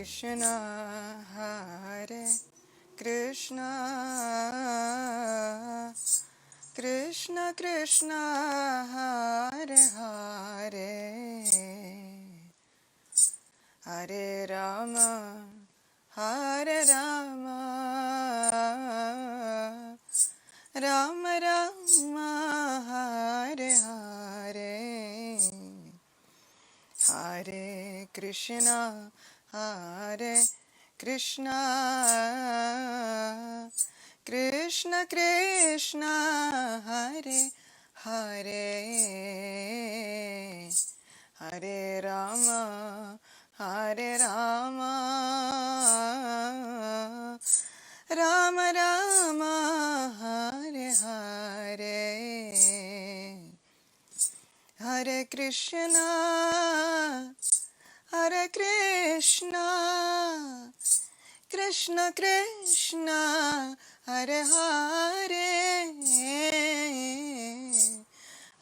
Krishna, Hare Krishna, Krishna Krishna, Hare Hare, Hare Rama, Hare Rama, Rama Rama, Hare Hare, Hare Krishna, Hare Krishna, Krishna Krishna, Hare Hare, Hare Rama, Hare Rama, Rama Rama, Hare Hare, Hare Krishna, Hare Krishna, Krishna Krishna, Hare Hare,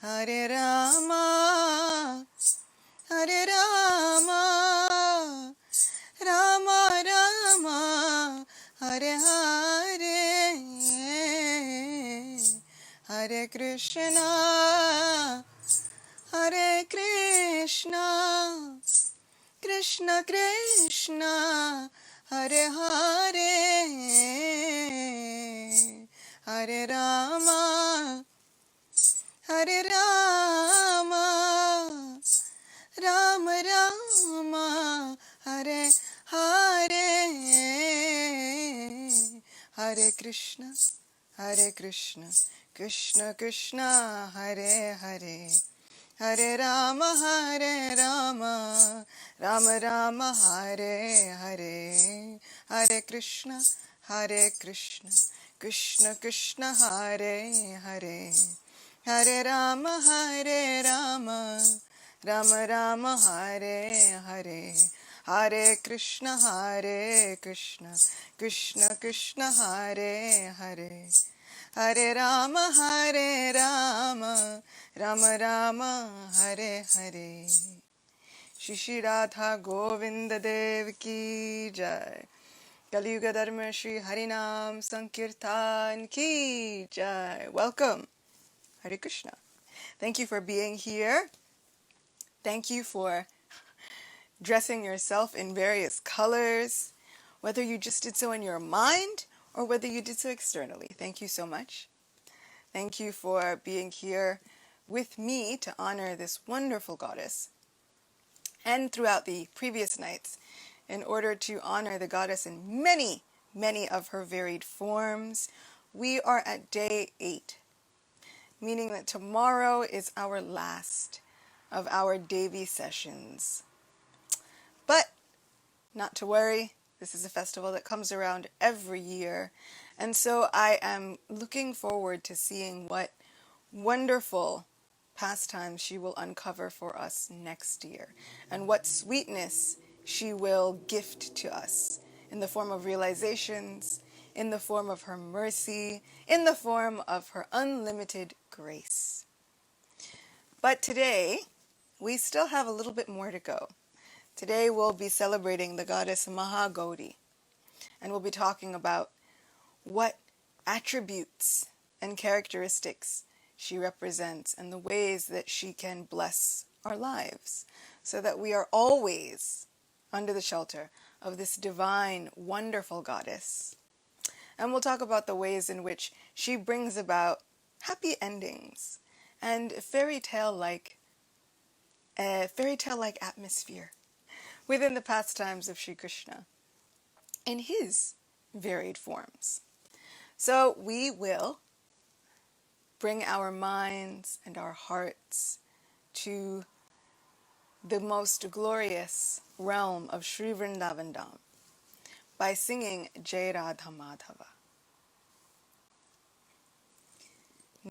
Hare Rama, Hare Rama, Rama Rama, Hare Hare, Hare Krishna, Hare Krishna, Krishna Krishna, Hare Hare, Hare Rama, Hare Rama, Rama Rama, Hare Hare, Hare Krishna, Krishna Krishna, Hare Hare, Hare Rama, Rama Rama, Hare Hare, Hare Krishna, Krishna Krishna, Hare Hare, Hare Rama, Rama Rama, Hare Hare, Hare Krishna, Krishna Krishna, Hare Hare, Hare Rama, Rama Rama, Hare Hare. Shri Radha Govinda Devi ki jai. Kali Yuga Dharma Shri Harinam Sankirtan ki jai. Welcome. Hare Krishna. Thank you for being here. Thank you for dressing yourself in various colors, whether you just did so in your mind or whether you did so externally. Thank you so much. Thank you for being here with me to honor this wonderful goddess. And throughout the previous nights, in order to honor the goddess in many, many of her varied forms, we are at day 8, meaning that tomorrow is our last of our Devi sessions. But not to worry, this is a festival that comes around every year, and so I am looking forward to seeing what wonderful pastimes she will uncover for us next year, and what sweetness she will gift to us in the form of realizations, in the form of her mercy, in the form of her unlimited grace. But today, we still have a little bit more to go. Today we'll be celebrating the goddess Maha Gauri, and we'll be talking about what attributes and characteristics she represents and the ways that she can bless our lives so that we are always under the shelter of this divine, wonderful goddess. And we'll talk about the ways in which she brings about happy endings and fairy tale-like atmosphere within the pastimes of Sri Krishna in his varied forms. So we will bring our minds and our hearts to the most glorious realm of Sri Vrindavan Dham by singing Jai Radha Madhava.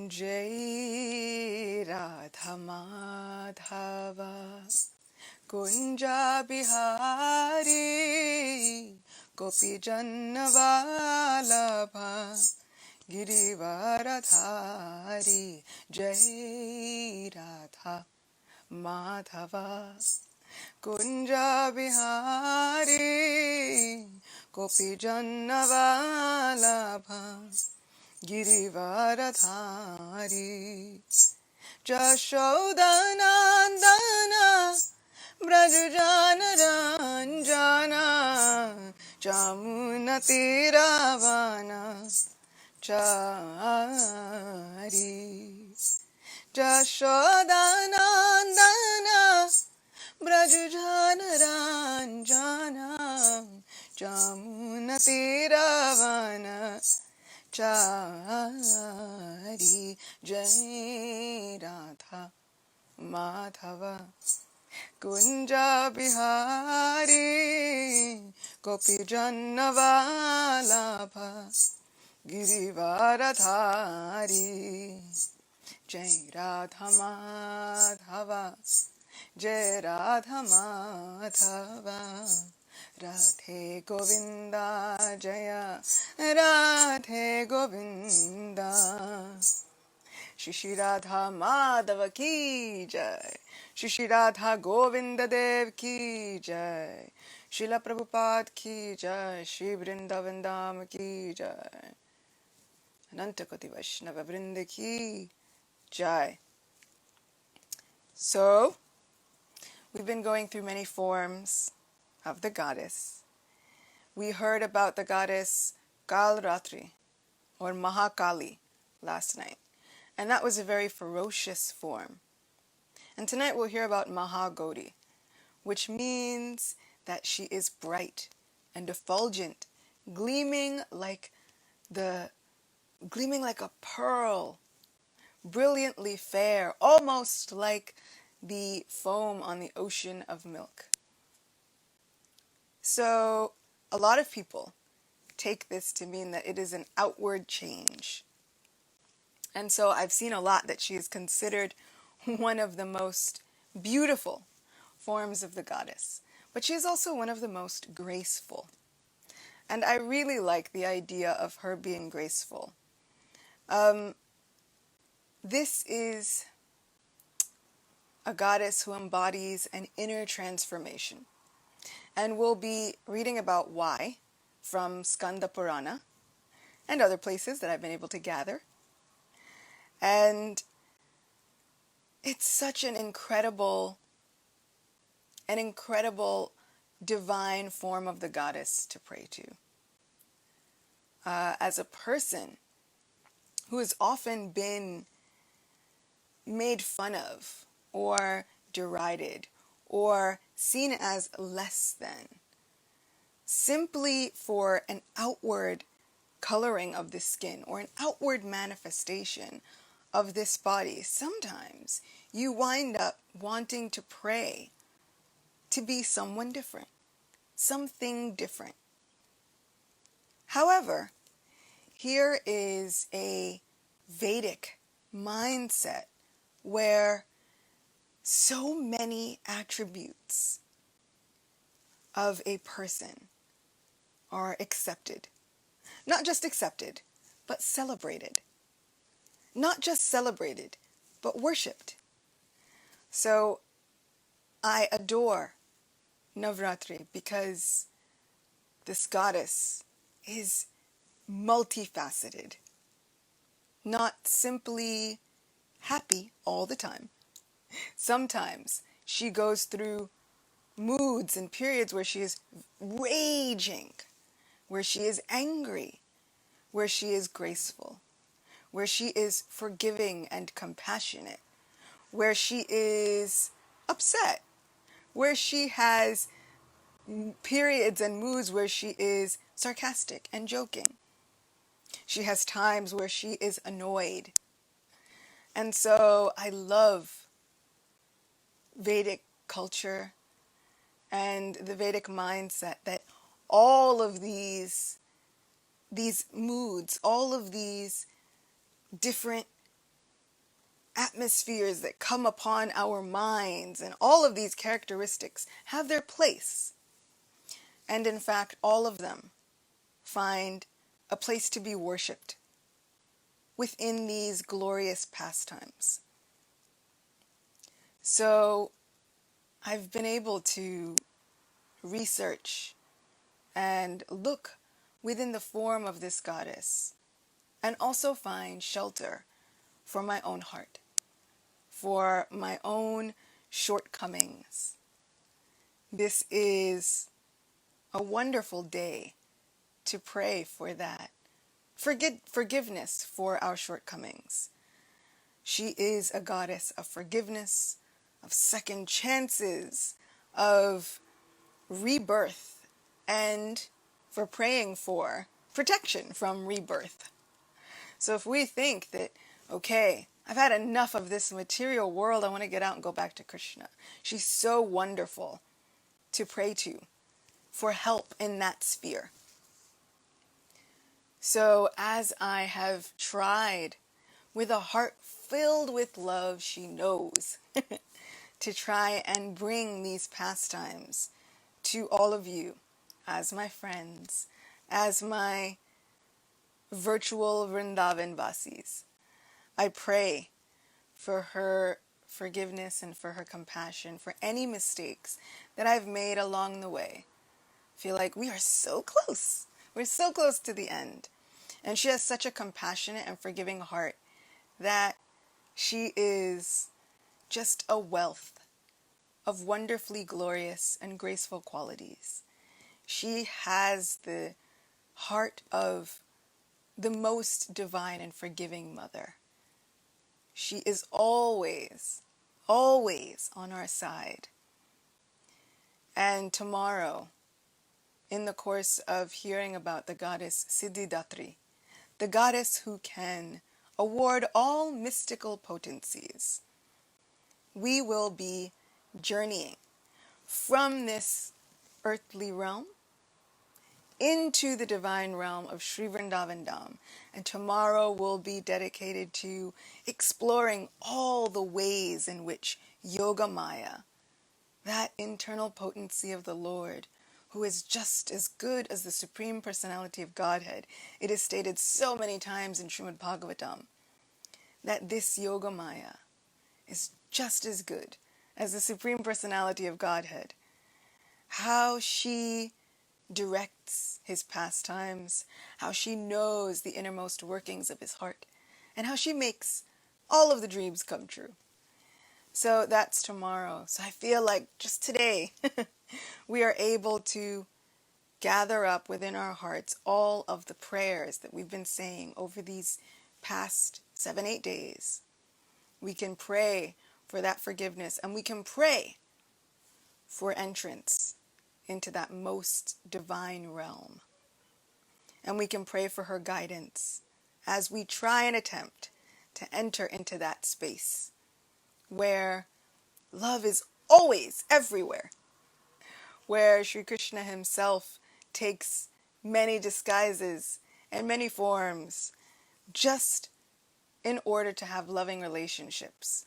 Jai Radha Madhava Kunja Bihari Gopi Janna Vallabha Girivaradhari Jai Radha Madhava Kunja Bihari Gopi Jannavalabha Girivaradhari Jashodanandana Brajajana Ranjana Jamunatiravana Chari Jashodanandana Brajajana Ranjana Jamunatiravana Chari Jai Radha Madhava Kunja Bihari Gopi Jannavalabha Girivaradhari Jai Radha Madhava Jai Radha Madhava Radhe Govinda Jaya Radhe Govinda Shri Radha Madhava ki jai Shri Radha Govinda Dev ki jai Srila Prabhupada ki jai Shri Vrindavan Dham ki jai Ananta Koti Vaishnava Vrinda ki jai. So, we've been going through many forms of the goddess. We heard about the goddess Kalratri or Mahakali last night, and that was a very ferocious form. And tonight we'll hear about Maha Gauri, which means that she is bright and effulgent, gleaming like a pearl, brilliantly fair, almost like the foam on the ocean of milk. So a lot of people take this to mean that it is an outward change. And so I've seen a lot that she is considered one of the most beautiful forms of the goddess. But she is also one of the most graceful. And I really like the idea of her being graceful. This is a goddess who embodies an inner transformation. And we'll be reading about why from Skanda Purana and other places that I've been able to gather. And it's such an incredible divine form of the goddess to pray to. As a person who has often been made fun of or derided or seen as less than, simply for an outward coloring of the skin or an outward manifestation of this body, sometimes you wind up wanting to pray to be someone different, something different. However, here is a Vedic mindset where so many attributes of a person are accepted. Not just accepted, but celebrated. Not just celebrated, but worshipped. So I adore Navaratri because this goddess is multifaceted. Not simply happy all the time. Sometimes she goes through moods and periods where she is raging, where she is angry, where she is graceful, where she is forgiving and compassionate, where she is upset, where she has periods and moods where she is sarcastic and joking. She has times where she is annoyed. And so I love Vedic culture and the Vedic mindset that all of these moods, all of these different atmospheres that come upon our minds and all of these characteristics have their place. And in fact, all of them find a place to be worshipped within these glorious pastimes. So I've been able to research and look within the form of this goddess and also find shelter for my own heart, for my own shortcomings. This is a wonderful day to pray for that. Forgiveness for our shortcomings. She is a goddess of forgiveness, of second chances, of rebirth, and for praying for protection from rebirth. So if we think that, okay, I've had enough of this material world, I want to get out and go back to Krishna. She's so wonderful to pray to for help in that sphere. So as I have tried with a heart filled with love, she knows, to try and bring these pastimes to all of you as my friends, as my virtual Vrindavan Vasis. I pray for her forgiveness and for her compassion for any mistakes that I've made along the way. I feel like we are so close. We're so close to the end. And she has such a compassionate and forgiving heart that she is just a wealth of wonderfully glorious and graceful qualities. She has the heart of the most divine and forgiving mother. She is always, always on our side. And tomorrow, in the course of hearing about the goddess Siddhidatri, the goddess who can award all mystical potencies, we will be journeying from this earthly realm into the divine realm of Sri Vrindavan Dham. And tomorrow will be dedicated to exploring all the ways in which Yoga Maya, that internal potency of the Lord, who is just as good as the Supreme Personality of Godhead. It is stated so many times in Srimad Bhagavatam that this Yoga Maya is just as good as the Supreme Personality of Godhead. How she directs his pastimes, how she knows the innermost workings of his heart, and how she makes all of the dreams come true. So that's tomorrow. So I feel like just today we are able to gather up within our hearts all of the prayers that we've been saying over these past 7-8 days. We can pray for that forgiveness, and we can pray for entrance into that most divine realm. And we can pray for her guidance as we try and attempt to enter into that space where love is always everywhere, where Sri Krishna himself takes many disguises and many forms just in order to have loving relationships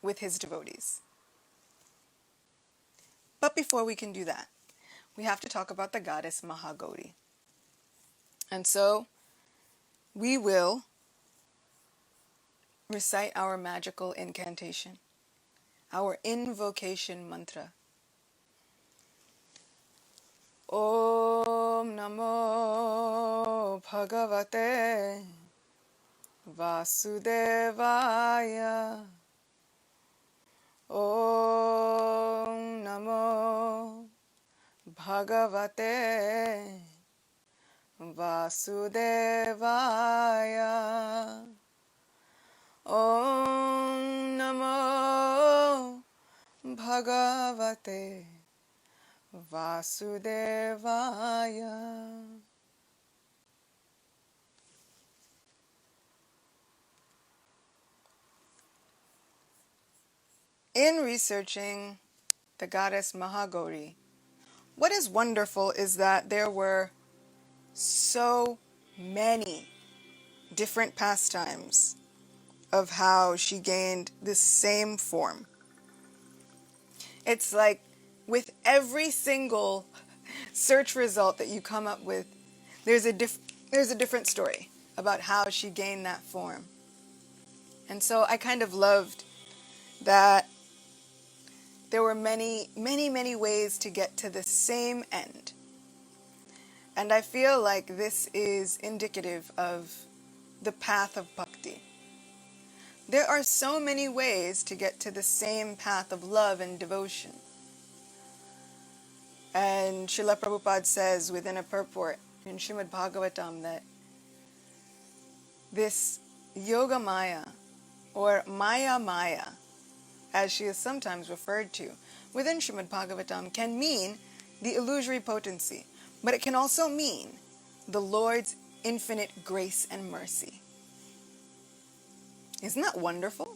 with his devotees. But before we can do that, we have to talk about the goddess Maha Gauri. And so we will recite our magical incantation, our invocation mantra. Om Namo Bhagavate Vasudevaya. Om Namo Bhagavate Vasudevaya. Om Namo Bhagavate Vasudevaya. In researching the goddess Maha Gauri, what is wonderful is that there were so many different pastimes of how she gained this same form. It's like with every single search result that you come up with, there's a different story about how she gained that form. And so I kind of loved that there were many, many, many ways to get to the same end, And I feel like this is indicative of the path of bhakti. There are so many ways to get to the same path of love and devotion. And Srila Prabhupada says within a purport in Srimad Bhagavatam that this Yoga Maya, or Maya, as she is sometimes referred to within Srimad Bhagavatam, can mean the illusory potency, but it can also mean the Lord's infinite grace and mercy. Isn't that wonderful?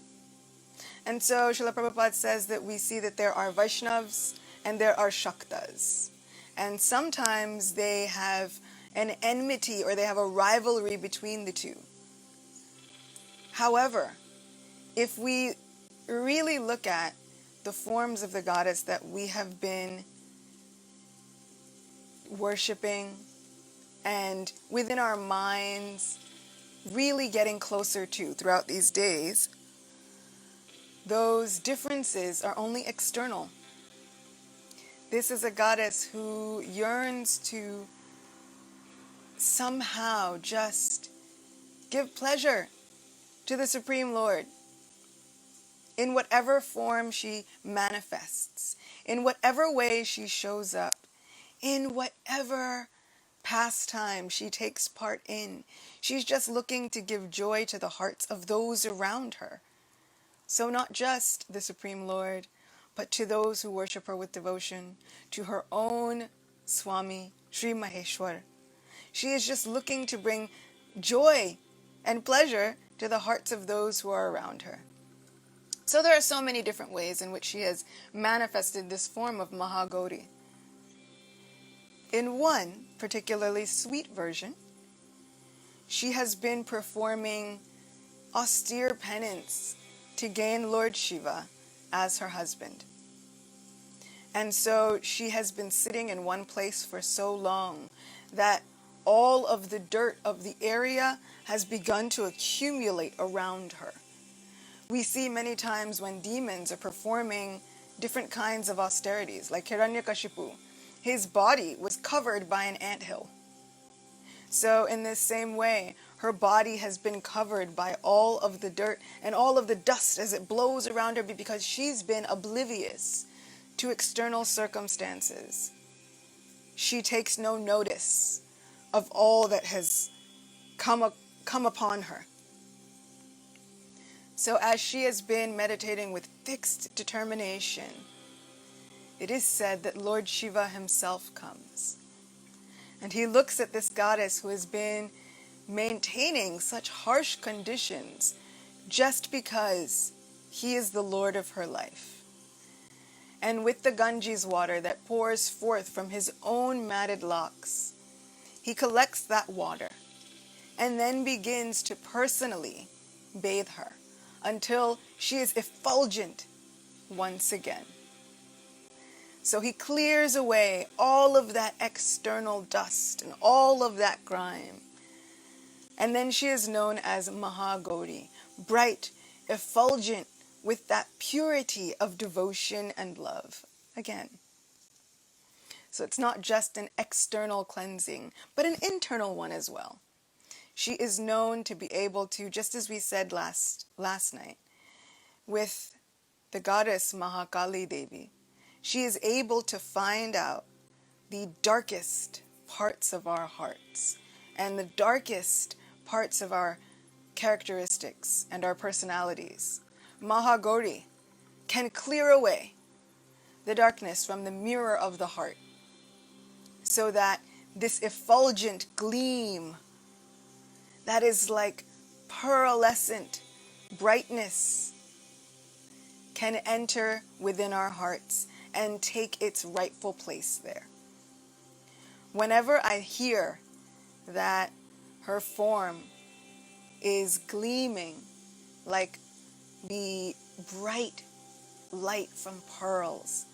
And so Srila Prabhupada says that we see that there are Vaishnavas and there are Shaktas. And sometimes they have an enmity or they have a rivalry between the two. However, if we really look at the forms of the goddess that we have been worshipping and within our minds really getting closer to throughout these days, those differences are only external. This is a goddess who yearns to somehow just give pleasure to the Supreme Lord in whatever form she manifests, in whatever way she shows up, in whatever pastime she takes part in. She's just looking to give joy to the hearts of those around her. So not just the Supreme Lord, but to those who worship her with devotion, to her own Swami, Sri Maheshwar. She is just looking to bring joy and pleasure to the hearts of those who are around her. So there are so many different ways in which she has manifested this form of Maha Gauri. In one particularly sweet version, she has been performing austere penance to gain Lord Shiva as her husband. And so she has been sitting in one place for so long that all of the dirt of the area has begun to accumulate around her. We see many times when demons are performing different kinds of austerities, like Hiranyakashipu. His body was covered by an anthill. So in this same way, her body has been covered by all of the dirt and all of the dust as it blows around her because she's been oblivious to external circumstances. She takes no notice of all that has come upon her. So as she has been meditating with fixed determination, it is said that Lord Shiva himself comes. And he looks at this goddess who has been maintaining such harsh conditions just because he is the Lord of her life. And with the Ganges water that pours forth from his own matted locks, he collects that water and then begins to personally bathe her until she is effulgent once again. So he clears away all of that external dust and all of that grime. And then she is known as Maha Gauri, bright, effulgent, with that purity of devotion and love. Again. So it's not just an external cleansing, but an internal one as well. She is known to be able to, just as we said last night, with the goddess Mahakali Devi, she is able to find out the darkest parts of our hearts and the darkest parts of our characteristics and our personalities. Maha Gauri can clear away the darkness from the mirror of the heart so that this effulgent gleam that is like pearlescent brightness can enter within our hearts and take its rightful place there. Whenever I hear that her form is gleaming like the bright light from pearls,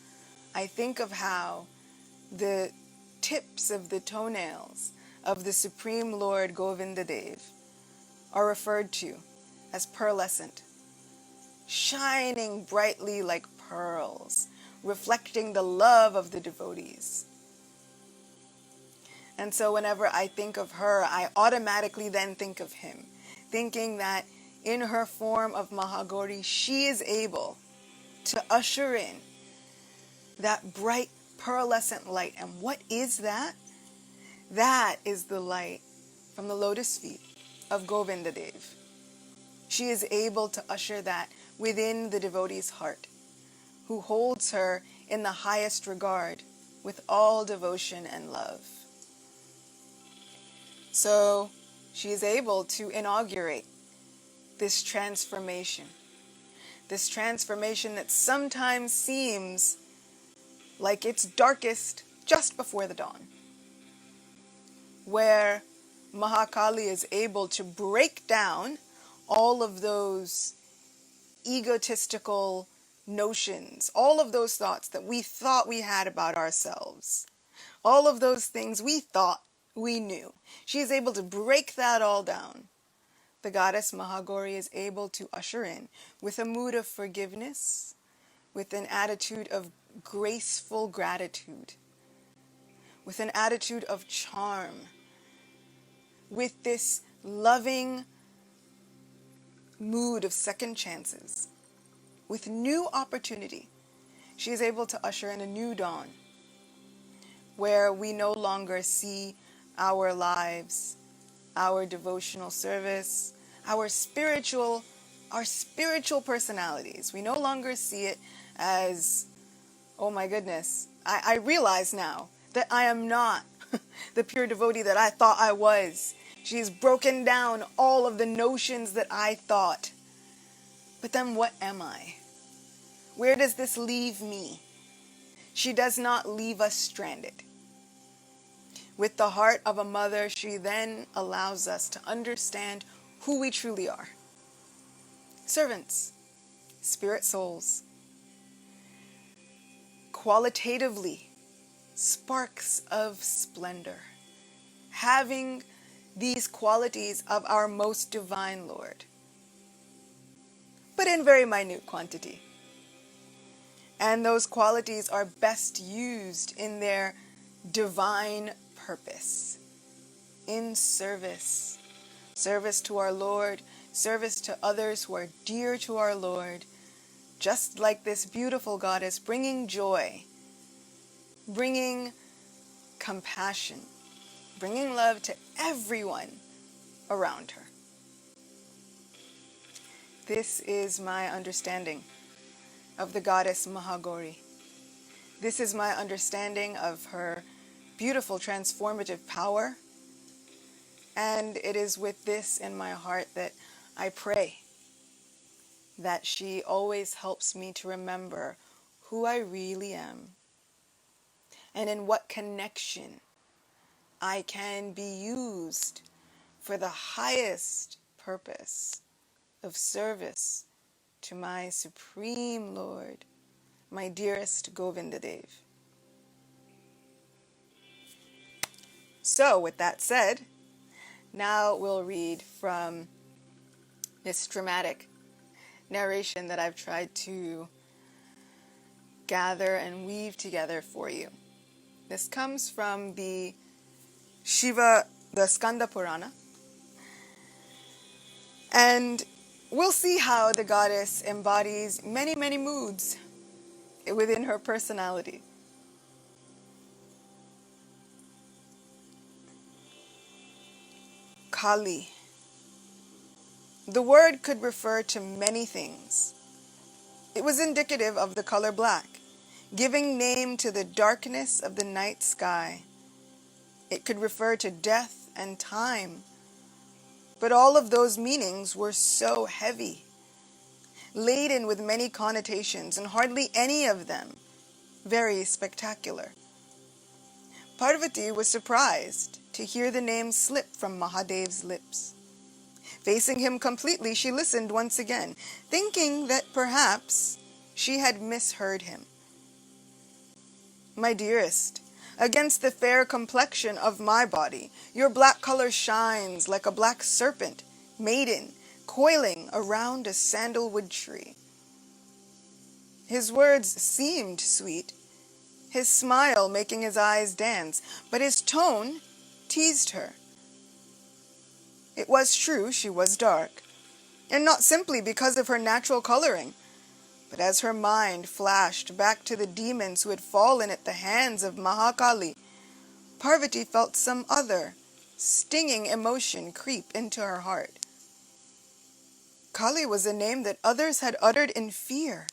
I think of how the tips of the toenails of the Supreme Lord Govinda Dev are referred to as pearlescent, shining brightly like pearls, reflecting the love of the devotees. And so whenever I think of her, I automatically then think of him, thinking that in her form of Maha Gauri, she is able to usher in that bright pearlescent light. And what is that? That is the light from the lotus feet of Govinda Devi. She is able to usher that within the devotee's heart, who holds her in the highest regard with all devotion and love. So she is able to inaugurate this transformation that sometimes seems like it's darkest just before the dawn, where Mahakali is able to break down all of those egotistical notions, all of those thoughts that we thought we had about ourselves, all of those things we thought we knew. She is able to break that all down. The goddess MahaGauri is able to usher in with a mood of forgiveness, with an attitude of graceful gratitude, with an attitude of charm, with this loving mood of second chances, with new opportunity. She is able to usher in a new dawn, where we no longer see our lives, our devotional service, our spiritual personalities. We no longer see it as, oh my goodness, I realize now that I am not the pure devotee that I thought I was. She's broken down all of the notions that I thought. But then what am I? Where does this leave me? She does not leave us stranded. With the heart of a mother, she then allows us to understand who we truly are. Servants, spirit souls, qualitatively, sparks of splendor, having these qualities of our most divine Lord, but in very minute quantity. And those qualities are best used in their divine purpose, in service. Service to our Lord, service to others who are dear to our Lord, just like this beautiful goddess, bringing joy, bringing compassion, bringing love to everyone around her. This is my understanding of the goddess MahaGauri. This is my understanding of her beautiful transformative power. And it is with this in my heart that I pray that she always helps me to remember who I really am and in what connection I can be used for the highest purpose of service to my Supreme Lord, my dearest Govinda Devi. So, with that said, now we'll read from this dramatic narration that I've tried to gather and weave together for you. This comes from the Skanda Purana. And we'll see how the goddess embodies many, many moods within her personality. Kali. The word could refer to many things. It was indicative of the color black, giving name to the darkness of the night sky. It could refer to death and time. But all of those meanings were so heavy, laden with many connotations, and hardly any of them very spectacular. Parvati was surprised to hear the name slip from Mahadev's lips. Facing him completely, she listened once again, thinking that perhaps she had misheard him. My dearest, against the fair complexion of my body, your black color shines like a black serpent, maiden, coiling around a sandalwood tree. His words seemed sweet, his smile making his eyes dance, but his tone teased her. It was true she was dark, and not simply because of her natural coloring, but as her mind flashed back to the demons who had fallen at the hands of MahaGauri, Parvati felt some other, stinging emotion creep into her heart. Kali was a name that others had uttered in fear,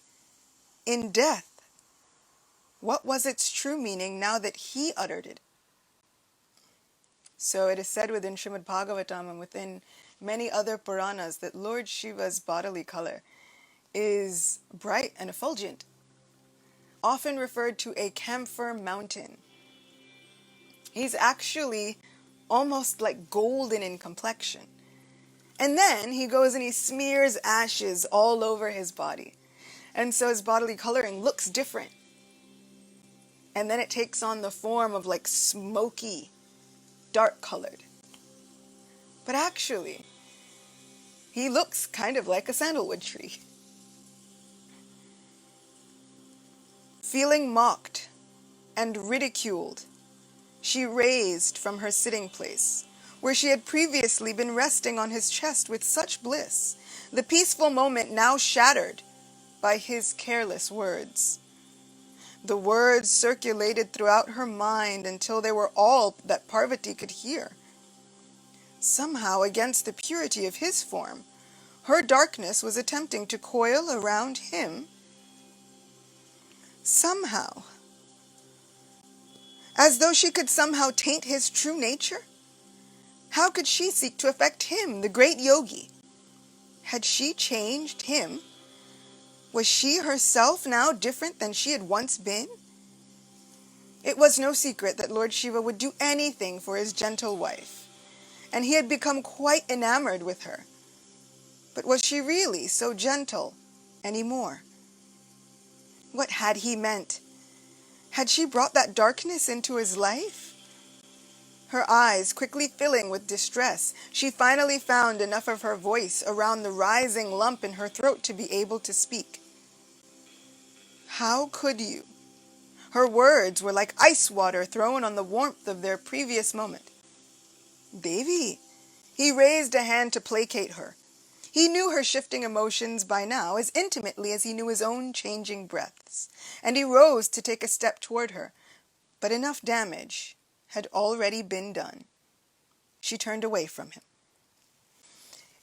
in death. What was its true meaning now that he uttered it? So it is said within Srimad Bhagavatam and within many other Puranas that Lord Shiva's bodily color is bright and effulgent, often referred to a camphor mountain. He's actually almost like golden in complexion. And then he goes and he smears ashes all over his body. And so his bodily coloring looks different. And then it takes on the form of like smoky, dark colored. But actually, he looks kind of like a sandalwood tree. Feeling mocked and ridiculed, she raised from her sitting place, where she had previously been resting on his chest with such bliss, the peaceful moment now shattered by his careless words. The words circulated throughout her mind until they were all that Parvati could hear. Somehow, against the purity of his form, her darkness was attempting to coil around him. Somehow, as though she could somehow taint his true nature. How could she seek to affect him, the great yogi? Had she changed him? Was she herself now different than she had once been? It was no secret that Lord Shiva would do anything for his gentle wife, and he had become quite enamored with her. But was she really so gentle anymore? What had he meant? Had she brought that darkness into his life? Her eyes quickly filling with distress, she finally found enough of her voice around the rising lump in her throat to be able to speak. How could you? Her words were like ice water thrown on the warmth of their previous moment. Devi! He raised a hand to placate her. He knew her shifting emotions by now as intimately as he knew his own changing breaths, and he rose to take a step toward her, but enough damage had already been done. She turned away from him.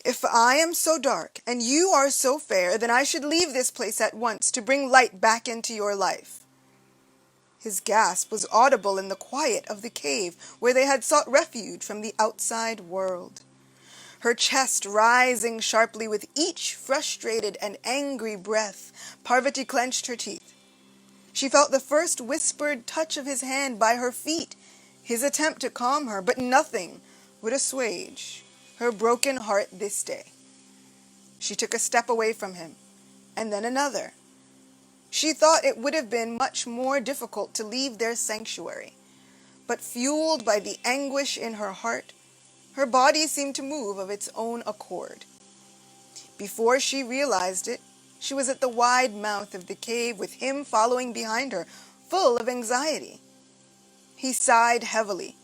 If I am so dark and you are so fair, then I should leave this place at once to bring light back into your life. His gasp was audible in the quiet of the cave where they had sought refuge from the outside world. Her chest rising sharply with each frustrated and angry breath, Parvati clenched her teeth. She felt the first whispered touch of his hand by her feet, his attempt to calm her, but nothing would assuage her broken heart this day. She took a step away from him, and then another. She thought it would have been much more difficult to leave their sanctuary, but fueled by the anguish in her heart, her body seemed to move of its own accord. Before she realized it, she was at the wide mouth of the cave with him following behind her, full of anxiety. He sighed heavily,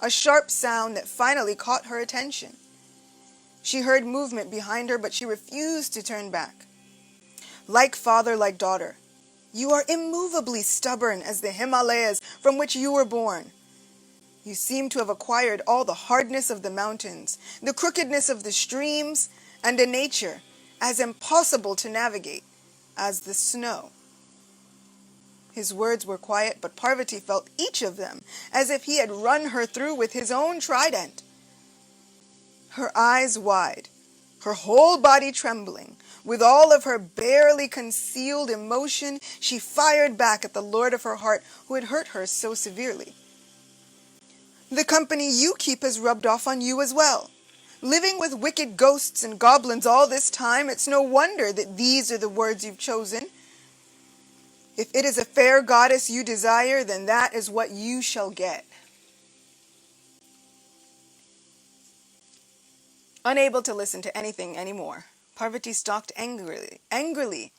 a sharp sound that finally caught her attention. She heard movement behind her, but she refused to turn back. Like father, like daughter, you are immovably stubborn as the Himalayas from which you were born. You seem to have acquired all the hardness of the mountains, the crookedness of the streams, and a nature as impossible to navigate as the snow. His words were quiet, but Parvati felt each of them as if he had run her through with his own trident. Her eyes wide, her whole body trembling, with all of her barely concealed emotion, she fired back at the lord of her heart who had hurt her so severely. The company you keep has rubbed off on you as well. Living with wicked ghosts and goblins all this time, it's no wonder that these are the words you've chosen. If it is a fair goddess you desire, then that is what you shall get. Unable to listen to anything anymore, Parvati stalked angrily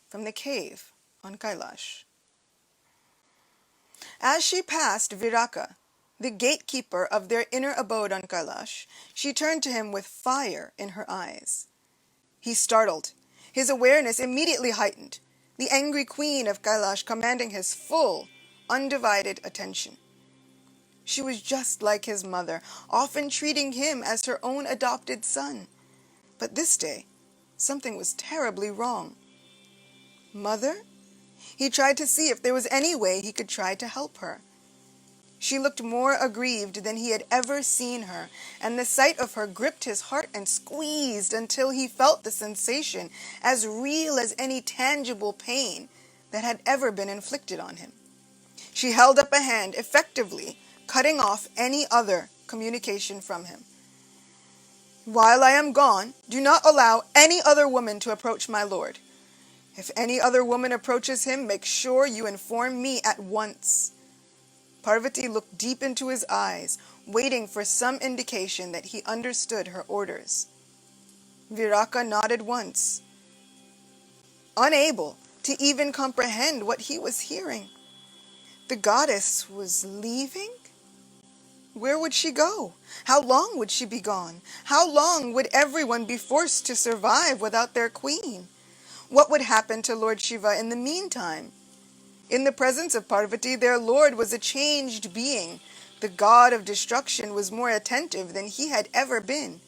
from the cave on Kailash. As she passed Viraka, the gatekeeper of their inner abode on Kailash, she turned to him with fire in her eyes. He startled, his awareness immediately heightened, the angry queen of Kailash commanding his full, undivided attention. She was just like his mother, often treating him as her own adopted son. But this day, something was terribly wrong. Mother? He tried to see if there was any way he could try to help her. She looked more aggrieved than he had ever seen her, and the sight of her gripped his heart and squeezed until he felt the sensation as real as any tangible pain that had ever been inflicted on him. She held up a hand, effectively cutting off any other communication from him. While I am gone, do not allow any other woman to approach my lord. If any other woman approaches him, make sure you inform me at once. Parvati looked deep into his eyes, waiting for some indication that he understood her orders. Viraka nodded once, unable to even comprehend what he was hearing. The goddess was leaving? Where would she go? How long would she be gone? How long would everyone be forced to survive without their queen? What would happen to Lord Shiva in the meantime? In the presence of Parvati, their lord was a changed being. The god of destruction was more attentive than he had ever been.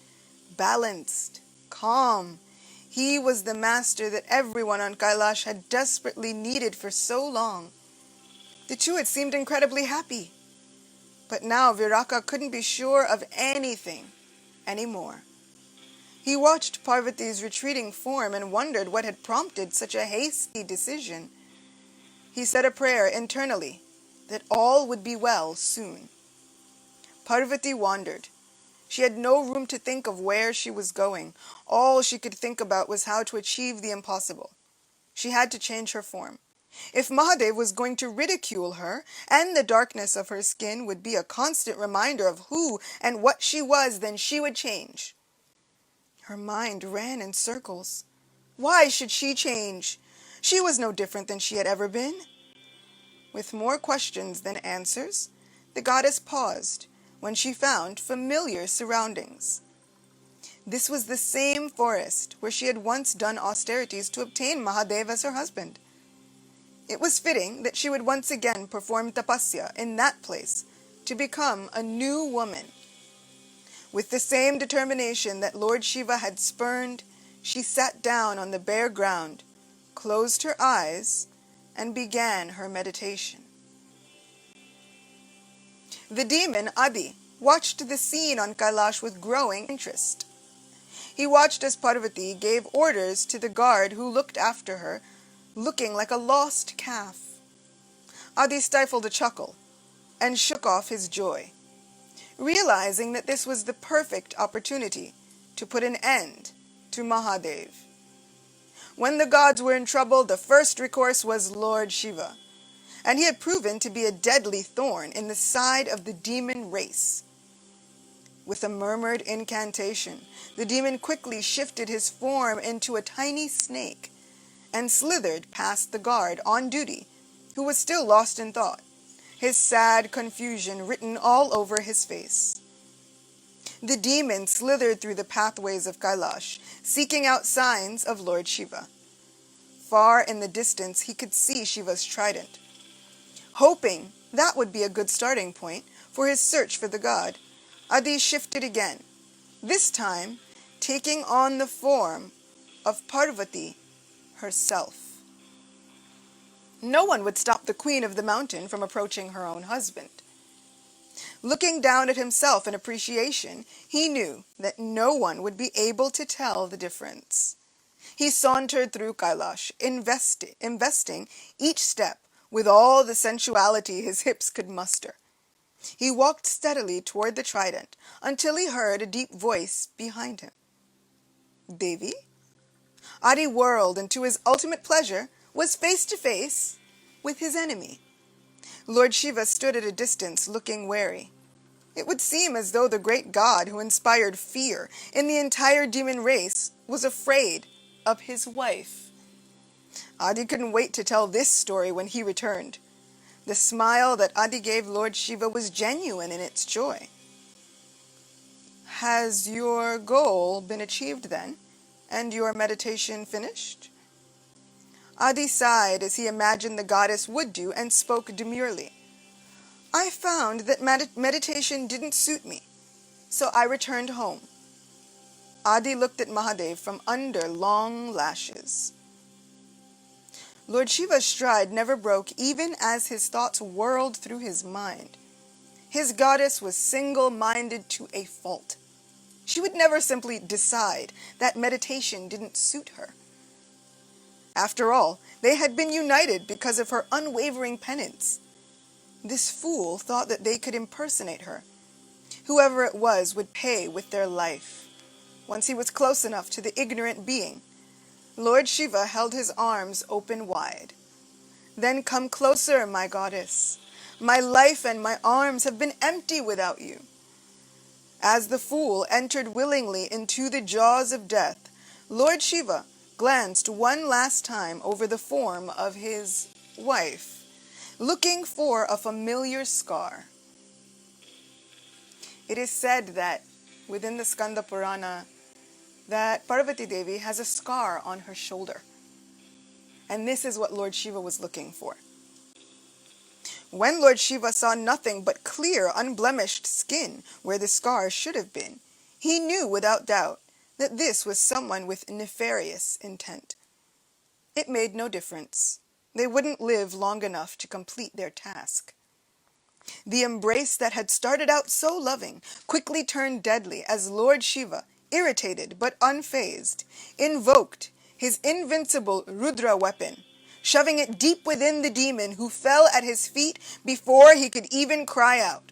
Balanced, calm. He was the master that everyone on Kailash had desperately needed for so long. The two had seemed incredibly happy. But now Viraka couldn't be sure of anything anymore. He watched Parvati's retreating form and wondered what had prompted such a hasty decision. He said a prayer internally that all would be well soon. Parvati wandered. She had no room to think of where she was going. All she could think about was how to achieve the impossible. She had to change her form. If Mahadev was going to ridicule her, and the darkness of her skin would be a constant reminder of who and what she was, then she would change. Her mind ran in circles. Why should she change? She was no different than she had ever been. With more questions than answers, the goddess paused when she found familiar surroundings. This was the same forest where she had once done austerities to obtain Mahadev as her husband. It was fitting that she would once again perform tapasya in that place to become a new woman. With the same determination that Lord Shiva had spurned, she sat down on the bare ground, closed her eyes, and began her meditation. The demon Adi watched the scene on Kailash with growing interest. He watched as Parvati gave orders to the guard who looked after her, looking like a lost calf. Adi stifled a chuckle and shook off his joy, realizing that this was the perfect opportunity to put an end to Mahadev. When the gods were in trouble, the first recourse was Lord Shiva, and he had proven to be a deadly thorn in the side of the demon race. With a murmured incantation, the demon quickly shifted his form into a tiny snake and slithered past the guard on duty, who was still lost in thought, his sad confusion written all over his face. The demon slithered through the pathways of Kailash, seeking out signs of Lord Shiva. Far in the distance he could see Shiva's trident. Hoping that would be a good starting point for his search for the god, Adi shifted again, this time taking on the form of Parvati herself. No one would stop the queen of the mountain from approaching her own husband. Looking down at himself in appreciation, he knew that no one would be able to tell the difference. He sauntered through Kailash, investing each step with all the sensuality his hips could muster. He walked steadily toward the trident until he heard a deep voice behind him. Devi? Adi whirled and to his ultimate pleasure was face to face with his enemy. Lord Shiva stood at a distance looking wary. It would seem as though the great god who inspired fear in the entire demon race was afraid of his wife. Adi couldn't wait to tell this story when he returned. The smile that Adi gave Lord Shiva was genuine in its joy. Has your goal been achieved then, and your meditation finished? Adi sighed as he imagined the goddess would do and spoke demurely. I found that meditation didn't suit me, so I returned home. Adi looked at Mahadev from under long lashes. Lord Shiva's stride never broke even as his thoughts whirled through his mind. His goddess was single-minded to a fault. She would never simply decide that meditation didn't suit her. After all, they had been united because of her unwavering penance. This fool thought that they could impersonate her. Whoever it was would pay with their life. Once he was close enough to the ignorant being, Lord Shiva held his arms open wide. Then come closer, my goddess. My life and my arms have been empty without you. As the fool entered willingly into the jaws of death, Lord Shiva glanced one last time over the form of his wife, looking for a familiar scar. It is said that within the Skanda Purana that Parvati Devi has a scar on her shoulder. And this is what Lord Shiva was looking for. When Lord Shiva saw nothing but clear, unblemished skin where the scar should have been, he knew without doubt that this was someone with nefarious intent. It made no difference. They wouldn't live long enough to complete their task. The embrace that had started out so loving quickly turned deadly as Lord Shiva, irritated but unfazed, invoked his invincible Rudra weapon, shoving it deep within the demon who fell at his feet before he could even cry out.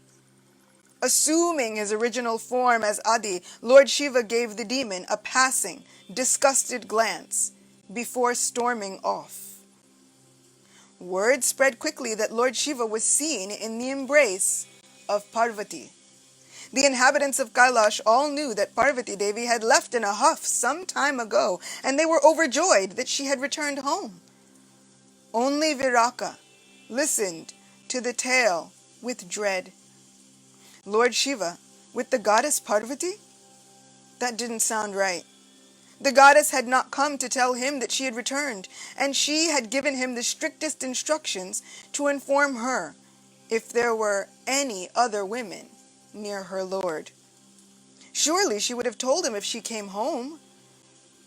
Assuming his original form as Adi, Lord Shiva gave the demon a passing, disgusted glance before storming off. Word spread quickly that Lord Shiva was seen in the embrace of Parvati. The inhabitants of Kailash all knew that Parvati Devi had left in a huff some time ago, and they were overjoyed that she had returned home. Only Viraka listened to the tale with dread. Lord Shiva, with the goddess Parvati? That didn't sound right. The goddess had not come to tell him that she had returned, and she had given him the strictest instructions to inform her if there were any other women near her lord. Surely she would have told him if she came home.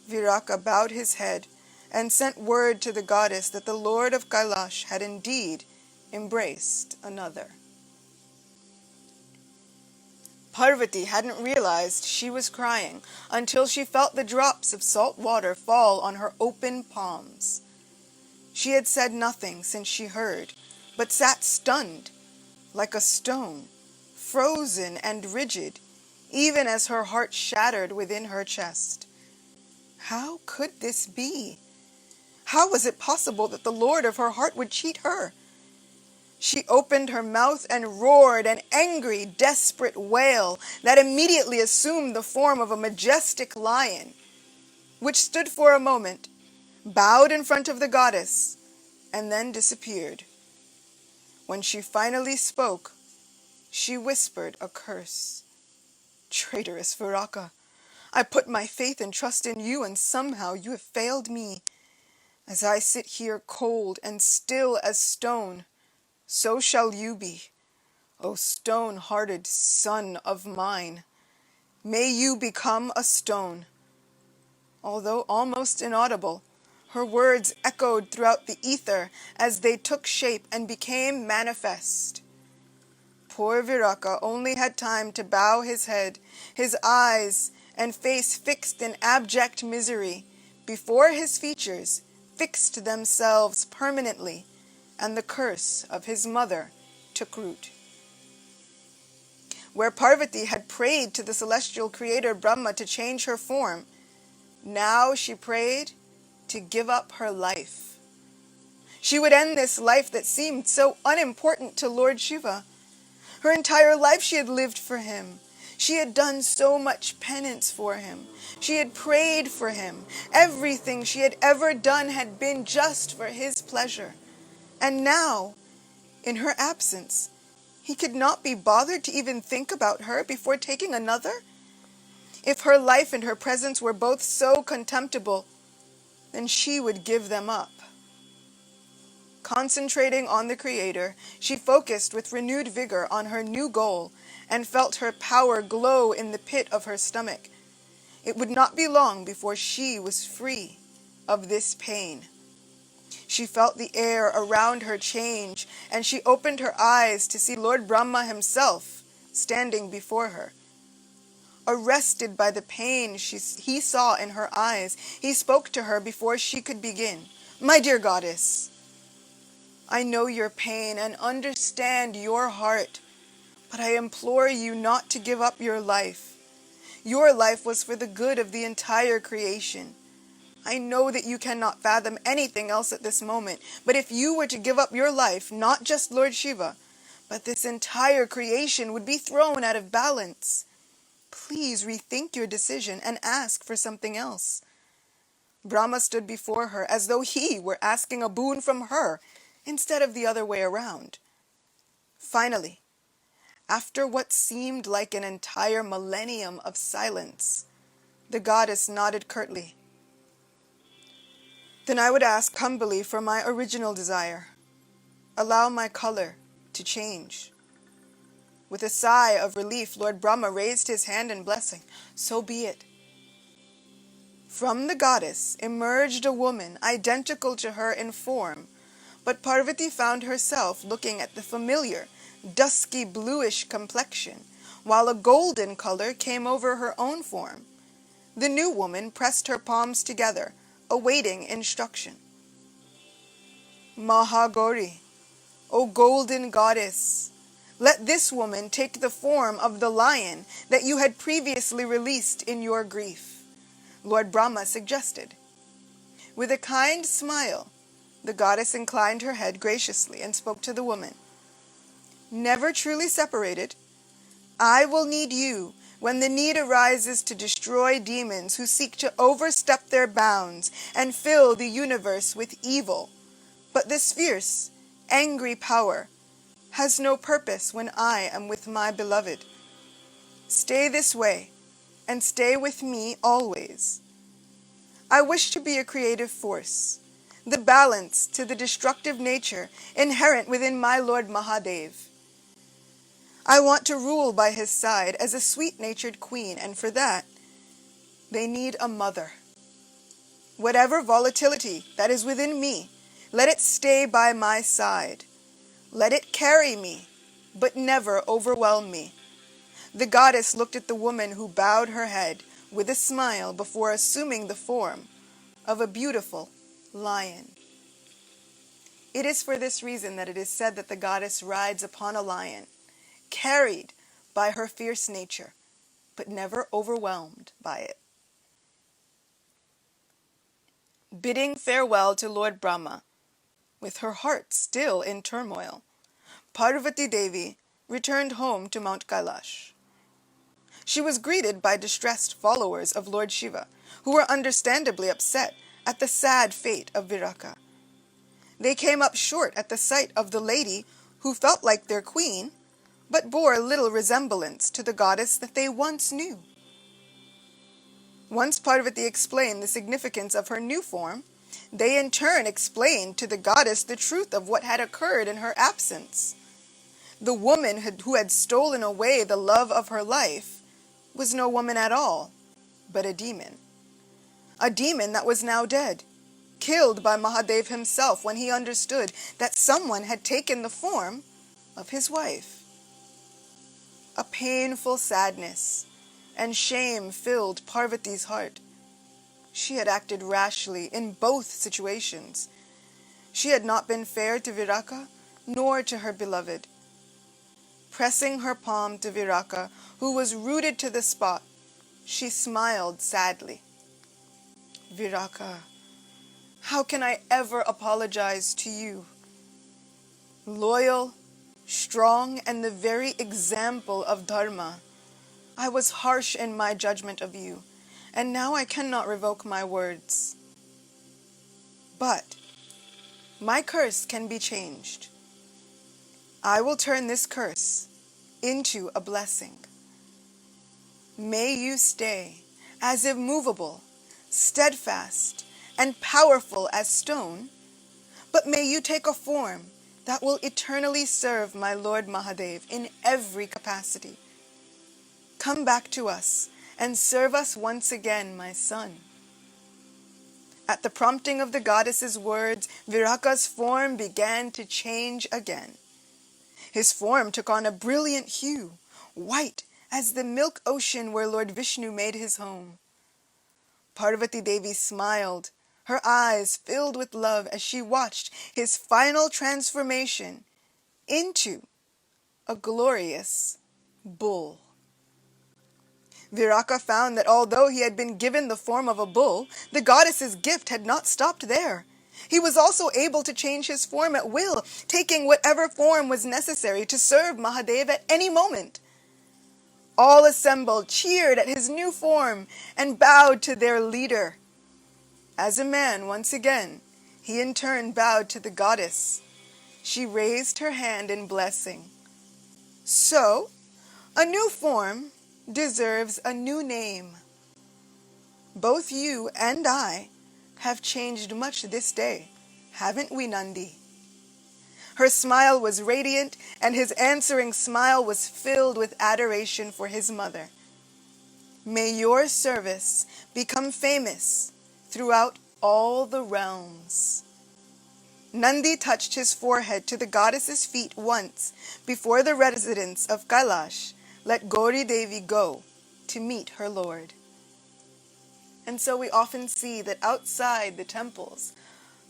Viraka bowed his head and sent word to the goddess that the lord of Kailash had indeed embraced another. Parvati hadn't realized she was crying until she felt the drops of salt water fall on her open palms. She had said nothing since she heard, but sat stunned, like a stone, frozen and rigid, even as her heart shattered within her chest. How could this be? How was it possible that the lord of her heart would cheat her? She opened her mouth and roared an angry, desperate wail that immediately assumed the form of a majestic lion, which stood for a moment, bowed in front of the goddess, and then disappeared. When she finally spoke, she whispered a curse. Traitorous Viraka, I put my faith and trust in you, and somehow you have failed me. As I sit here cold and still as stone, so shall you be, O stone-hearted son of mine. May you become a stone. Although almost inaudible, her words echoed throughout the ether as they took shape and became manifest. Poor Viraka only had time to bow his head, his eyes and face fixed in abject misery, before his features fixed themselves permanently, and the curse of his mother took root. Where Parvati had prayed to the celestial creator Brahma to change her form, now she prayed to give up her life. She would end this life that seemed so unimportant to Lord Shiva. Her entire life she had lived for him. She had done so much penance for him. She had prayed for him. Everything she had ever done had been just for his pleasure. And now, In her absence, he could not be bothered to even think about her before taking another? If her life and her presence were both so contemptible, then she would give them up. Concentrating on the Creator, she focused with renewed vigor on her new goal and felt her power glow in the pit of her stomach. It would not be long before she was free of this pain. She felt the air around her change, and she opened her eyes to see Lord Brahma himself standing before her. Arrested by the pain he saw in her eyes, he spoke to her before she could begin. "My dear goddess, I know your pain and understand your heart, but I implore you not to give up your life. Your life was for the good of the entire creation. I know that you cannot fathom anything else at this moment, but if you were to give up your life, not just Lord Shiva, but this entire creation would be thrown out of balance. Please rethink your decision and ask for something else." Brahma stood before her as though he were asking a boon from her instead of the other way around. Finally, after what seemed like an entire millennium of silence, the goddess nodded curtly. "Then I would ask humbly for my original desire. Allow my color to change." With a sigh of relief, Lord Brahma raised his hand in blessing. "So be it." From the goddess emerged a woman identical to her in form, but Parvati found herself looking at the familiar, dusky bluish complexion, while a golden color came over her own form. The new woman pressed her palms together, awaiting instruction. "Maha Gauri, O golden goddess, let this woman take the form of the lion that you had previously released in your grief," Lord Brahma suggested. With a kind smile, the goddess inclined her head graciously and spoke to the woman. "Never truly separated, I will need you when the need arises to destroy demons who seek to overstep their bounds and fill the universe with evil. But this fierce, angry power has no purpose when I am with my beloved. Stay this way, and stay with me always. I wish to be a creative force, the balance to the destructive nature inherent within my Lord Mahadev. I want to rule by his side as a sweet-natured queen, and for that, they need a mother. Whatever volatility that is within me, let it stay by my side. Let it carry me, but never overwhelm me." The goddess looked at the woman, who bowed her head with a smile before assuming the form of a beautiful lion. It is for this reason that it is said that the goddess rides upon a lion, carried by her fierce nature, but never overwhelmed by it. Bidding farewell to Lord Brahma, with her heart still in turmoil, Parvati Devi returned home to Mount Kailash. She was greeted by distressed followers of Lord Shiva, who were understandably upset at the sad fate of Viraka. They came up short at the sight of the lady who felt like their queen, but bore little resemblance to the goddess that they once knew. Once Parvati explained the significance of her new form, they in turn explained to the goddess the truth of what had occurred in her absence. The woman who had stolen away the love of her life was no woman at all, but a demon. A demon that was now dead, killed by Mahadev himself when he understood that someone had taken the form of his wife. A painful sadness and shame filled Parvati's heart. She had acted rashly in both situations. She had not been fair to Viraka, nor to her beloved. Pressing her palm to Viraka, who was rooted to the spot, she smiled sadly. "Viraka, how can I ever apologize to you? Loyal, strong, and the very example of Dharma, I was harsh in my judgment of you, and now I cannot revoke my words. But my curse can be changed. I will turn this curse into a blessing. May you stay as immovable, steadfast, and powerful as stone, but may you take a form that will eternally serve my Lord Mahadev in every capacity. Come back to us and serve us once again, my son. At the prompting of the goddess's words, Viraka's form began to change again. His form took on a brilliant hue, white as the milk ocean where Lord Vishnu made his home. Parvati Devi smiled, her eyes filled with love as she watched his final transformation into a glorious bull. Viraka found that although he had been given the form of a bull, the goddess's gift had not stopped there. He was also able to change his form at will, taking whatever form was necessary to serve Mahadev at any moment. All assembled cheered at his new form and bowed to their leader. As a man, once again, he in turn bowed to the goddess. She raised her hand in blessing. So, a new form deserves a new name. Both you and I have changed much this day, haven't we, Nandi? Her smile was radiant, and his answering smile was filled with adoration for his mother. May your service become famous throughout all the realms. Nandi touched his forehead to the goddess's feet once before the residents of Kailash let Gauri Devi go to meet her Lord. And so we often see that outside the temples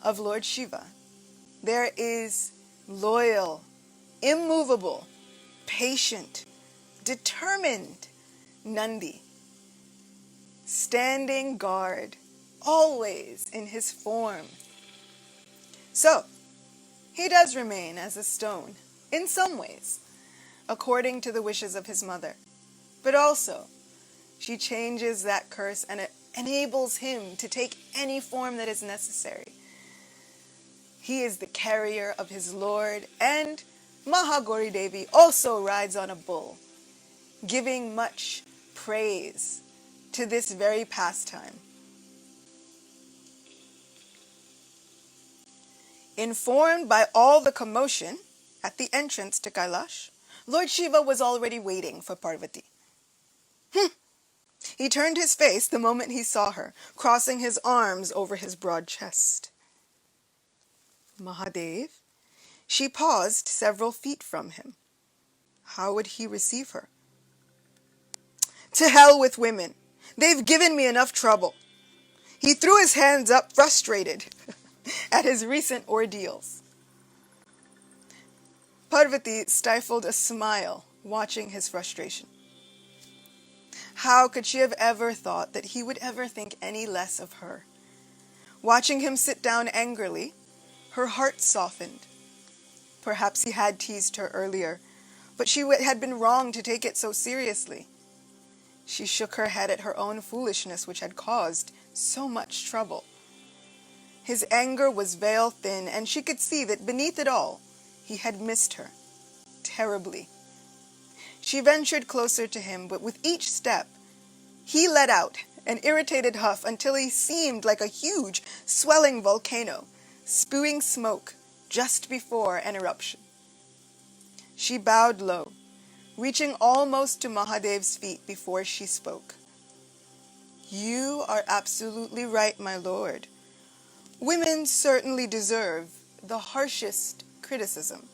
of Lord Shiva, there is loyal, immovable, patient, determined Nandi, standing guard, always in his form. So, he does remain as a stone, in some ways, according to the wishes of his mother. But also, she changes that curse and it enables him to take any form that is necessary. He is the carrier of his Lord, and MahaGauri Devi also rides on a bull, giving much praise to this very pastime. Informed by all the commotion at the entrance to Kailash, Lord Shiva was already waiting for Parvati. He turned his face the moment he saw her, crossing his arms over his broad chest. Mahadev? She paused several feet from him. How would he receive her? To hell with women. They've given me enough trouble. He threw his hands up, frustrated at his recent ordeals. Parvati stifled a smile, watching his frustration. How could she have ever thought that he would ever think any less of her? Watching him sit down angrily, her heart softened. Perhaps he had teased her earlier, but she had been wrong to take it so seriously. She shook her head at her own foolishness, which had caused so much trouble. His anger was veil-thin, and she could see that beneath it all, he had missed her, terribly. She ventured closer to him, but with each step, he let out an irritated huff until he seemed like a huge, swelling volcano, spewing smoke just before an eruption. She bowed low, reaching almost to Mahadev's feet before she spoke. You are absolutely right, my lord. Women certainly deserve the harshest criticism.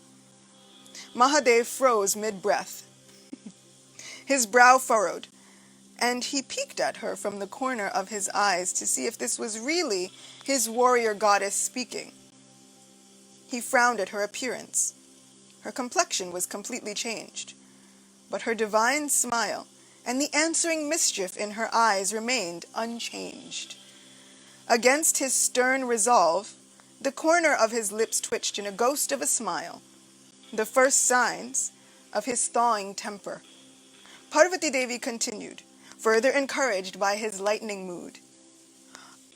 Mahadev froze mid-breath. His brow furrowed, and he peeked at her from the corner of his eyes to see if this was really his warrior goddess speaking. He frowned at her appearance. Her complexion was completely changed, but her divine smile and the answering mischief in her eyes remained unchanged. Against his stern resolve, the corner of his lips twitched in a ghost of a smile, the first signs of his thawing temper. Parvati Devi continued, further encouraged by his lightning mood.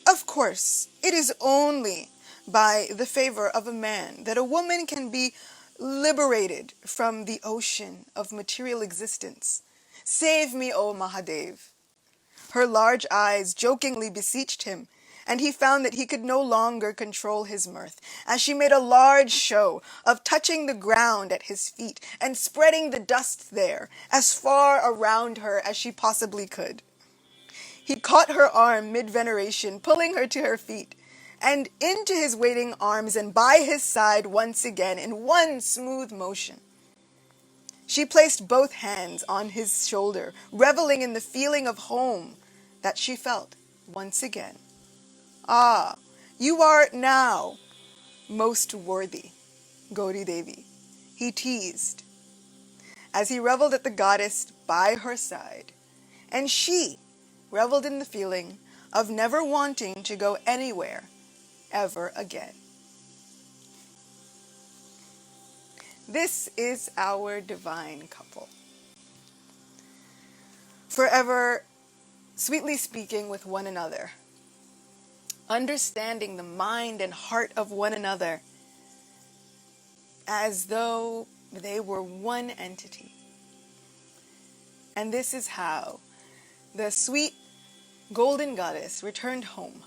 Of course, it is only by the favor of a man that a woman can be liberated from the ocean of material existence. Save me, O Mahadev. Her large eyes jokingly beseeched him, and he found that he could no longer control his mirth, as she made a large show of touching the ground at his feet and spreading the dust there as far around her as she possibly could. He caught her arm mid-veneration, pulling her to her feet, and into his waiting arms and by his side once again in one smooth motion. She placed both hands on his shoulder, reveling in the feeling of home that she felt once again. Ah, you are now most worthy, Gauri Devi, he teased, as he reveled at the goddess by her side, and she reveled in the feeling of never wanting to go anywhere ever again. This is our divine couple, forever sweetly speaking with one another, understanding the mind and heart of one another as though they were one entity. And this is how the sweet golden goddess returned home.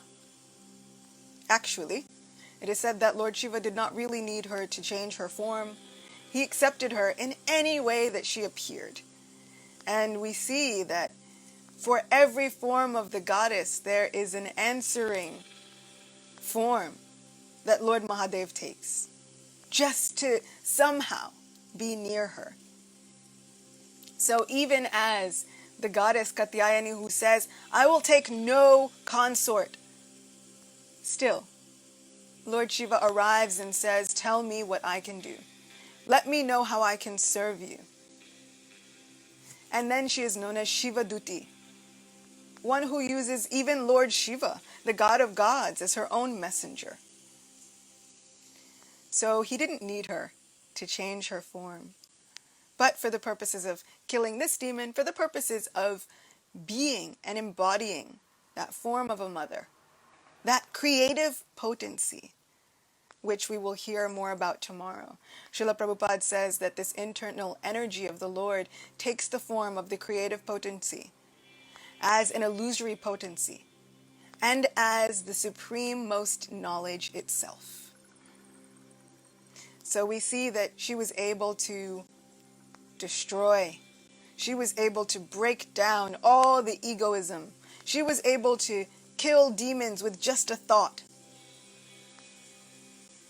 Actually, it is said that Lord Shiva did not really need her to change her form. He accepted her in any way that she appeared. And we see that for every form of the goddess, there is an answering form that Lord Mahadev takes, just to somehow be near her. So even as the goddess Katyayani, who says, "I will take no consort," still, Lord Shiva arrives and says, "Tell me what I can do. Let me know how I can serve you." And then she is known as Shiva Duti, one who uses even Lord Shiva, the god of gods, as her own messenger. So he didn't need her to change her form, but for the purposes of killing this demon, for the purposes of being and embodying that form of a mother, that creative potency, which we will hear more about tomorrow. Srila Prabhupada says that this internal energy of the Lord takes the form of the creative potency as an illusory potency and as the supreme most knowledge itself. So we see that she was able to destroy. She was able to break down all the egoism. She was able to kill demons with just a thought.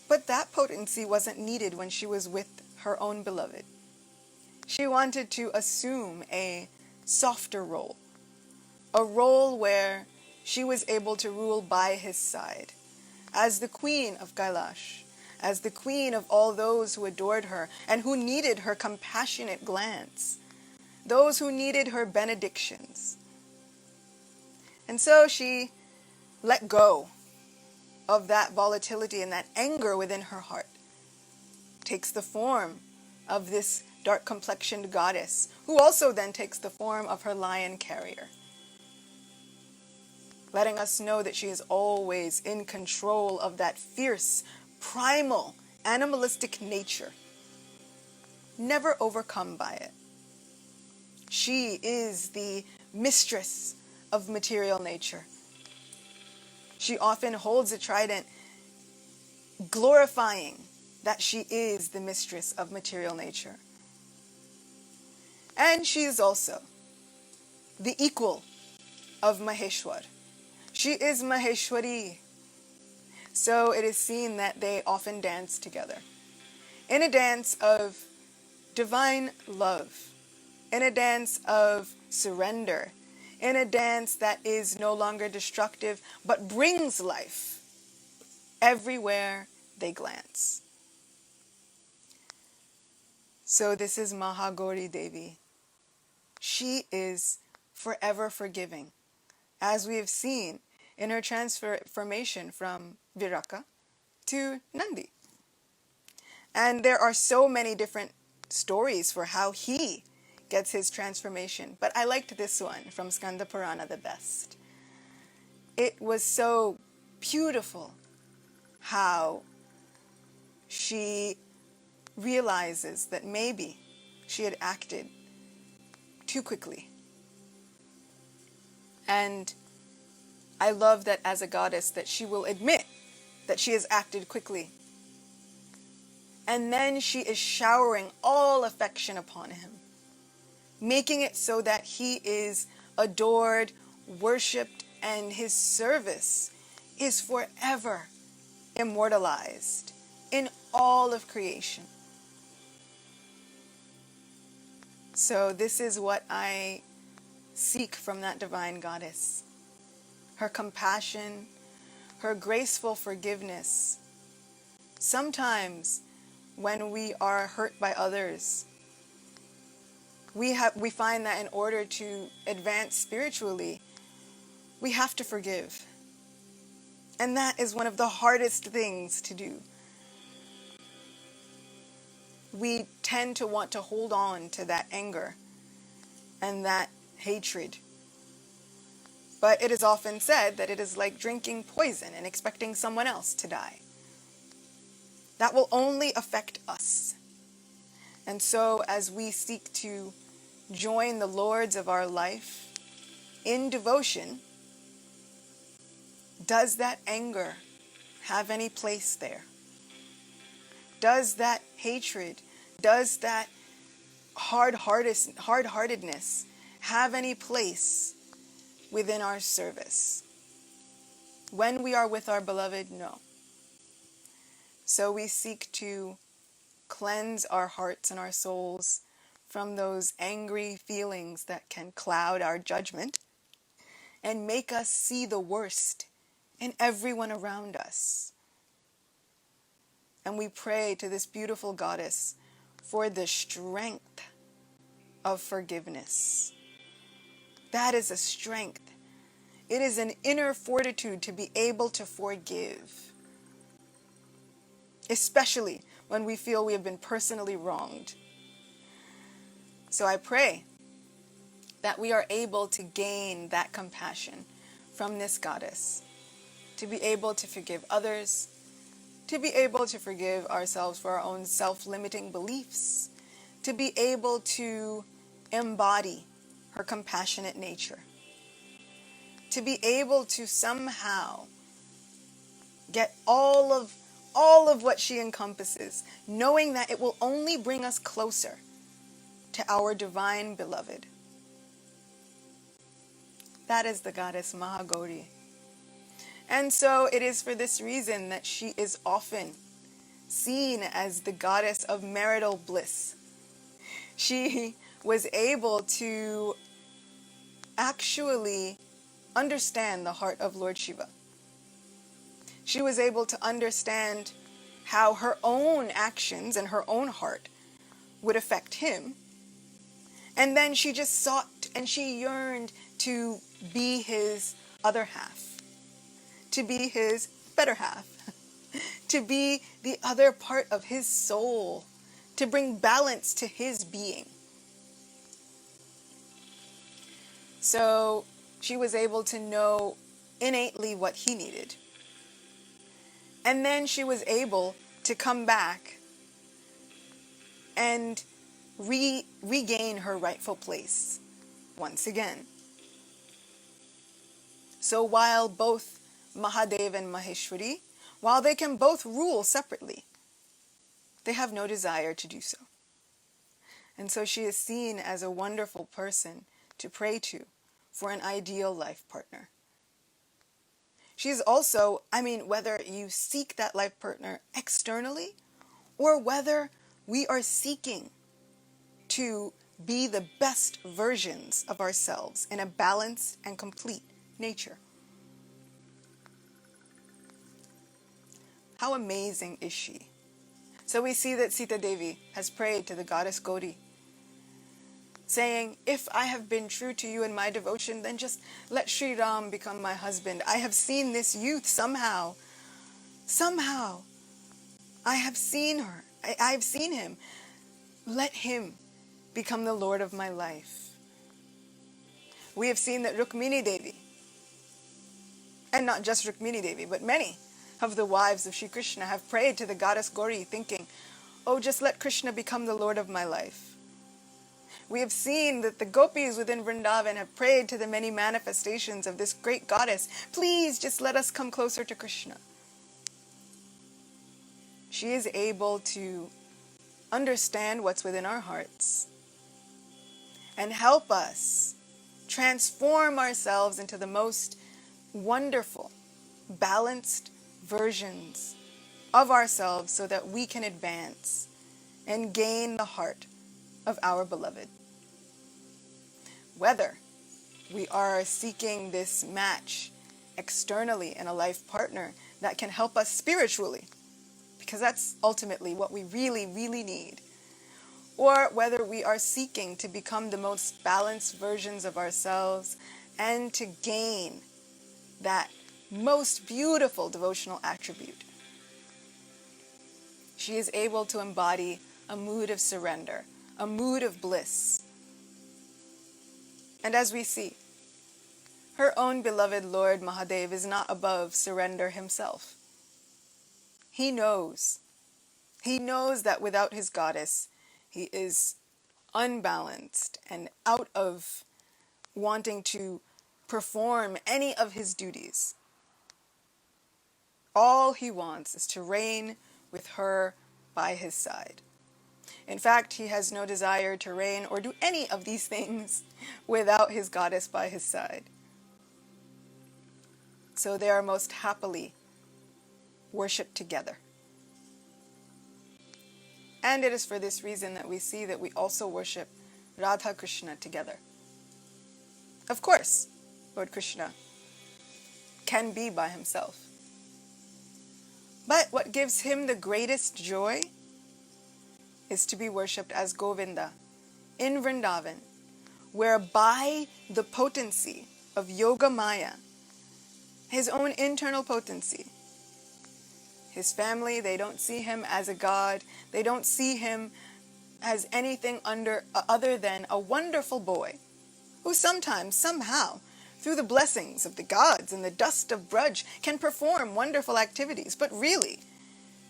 But that potency wasn't needed when she was with her own beloved. She wanted to assume a softer role, a role where she was able to rule by his side, as the queen of Kailash, as the queen of all those who adored her and who needed her compassionate glance, those who needed her benedictions. And so she let go of that volatility and that anger within her heart, takes the form of this dark-complexioned goddess, who also then takes the form of her lion carrier, letting us know that she is always in control of that fierce, primal, animalistic nature, never overcome by it. She is the mistress of material nature. She often holds a trident, glorifying that she is the mistress of material nature. And she is also the equal of Maheshwar. She is Maheshwari. So it is seen that they often dance together in a dance of divine love, in a dance of surrender, in a dance that is no longer destructive, but brings life everywhere they glance. So this is Maha Gauri Devi. She is forever forgiving, as we have seen in her transformation from Viraka to Nandi. And there are so many different stories for how he gets his transformation, but I liked this one from Skanda Purana the best. It was so beautiful how she realizes that maybe she had acted too quickly. And I love that as a goddess that she will admit that she has acted quickly. And then she is showering all affection upon him, making it so that he is adored, worshipped, and his service is forever immortalized in all of creation. So this is what I seek from that divine goddess. Her compassion, her graceful forgiveness. Sometimes when we are hurt by others, we find that in order to advance spiritually, we have to forgive. And that is one of the hardest things to do. We tend to want to hold on to that anger and that hatred. But it is often said that it is like drinking poison and expecting someone else to die. That will only affect us. And so as we seek to join the lords of our life in devotion, does that anger have any place there? Does that hatred, does that hard-heartedness have any place within our service? When we are with our beloved, no. So we seek to cleanse our hearts and our souls from those angry feelings that can cloud our judgment and make us see the worst in everyone around us. And we pray to this beautiful goddess for the strength of forgiveness. That is a strength. It is an inner fortitude to be able to forgive, especially when we feel we have been personally wronged. So I pray that we are able to gain that compassion from this goddess, to be able to forgive others, to be able to forgive ourselves for our own self-limiting beliefs, to be able to embody her compassionate nature, to be able to somehow get all of what she encompasses, knowing that it will only bring us closer to our divine beloved. That is the goddess Maha Gauri. And so it is for this reason that she is often seen as the goddess of marital bliss. She was able to actually understand the heart of Lord Shiva. She was able to understand how her own actions and her own heart would affect him. And then she just sought and she yearned to be his other half, to be his better half, to be the other part of his soul, to bring balance to his being. So she was able to know innately what he needed. And then she was able to come back and regain her rightful place once again. So while both Mahadev and Maheshwari, while they can both rule separately, they have no desire to do so. And so she is seen as a wonderful person to pray to for an ideal life partner. She's also, whether you seek that life partner externally or whether we are seeking to be the best versions of ourselves in a balanced and complete nature. How amazing is she? So we see that Sita Devi has prayed to the goddess Gauri, saying, if I have been true to you in my devotion, then just let Sri Ram become my husband. I have seen this youth somehow, I have seen her, I have seen him. Let him become the Lord of my life. We have seen that Rukmini Devi, and not just Rukmini Devi, but many of the wives of Shri Krishna have prayed to the goddess Gauri, thinking, Oh, just let Krishna become the Lord of my life. We have seen that the gopis within Vrindavan have prayed to the many manifestations of this great goddess. Please just let us come closer to Krishna. She is able to understand what's within our hearts and help us transform ourselves into the most wonderful, balanced versions of ourselves so that we can advance and gain the heart of our beloved. Whether we are seeking this match externally in a life partner that can help us spiritually, because that's ultimately what we really, really need, or whether we are seeking to become the most balanced versions of ourselves and to gain that most beautiful devotional attribute. She is able to embody a mood of surrender, a mood of bliss. And as we see, her own beloved Lord Mahadev is not above surrender himself. He knows that without his goddess, he is unbalanced and out of wanting to perform any of his duties. All he wants is to reign with her by his side. In fact, he has no desire to reign or do any of these things without his goddess by his side. So they are most happily worshipped together. And it is for this reason that we see that we also worship Radha Krishna together. Of course, Lord Krishna can be by himself. But what gives him the greatest joy is to be worshipped as Govinda in Vrindavan, where by the potency of Yoga Maya, his own internal potency, his family, they don't see him as a god. They don't see him as anything other than a wonderful boy who sometimes, somehow, through the blessings of the gods and the dust of Braj, can perform wonderful activities. But really,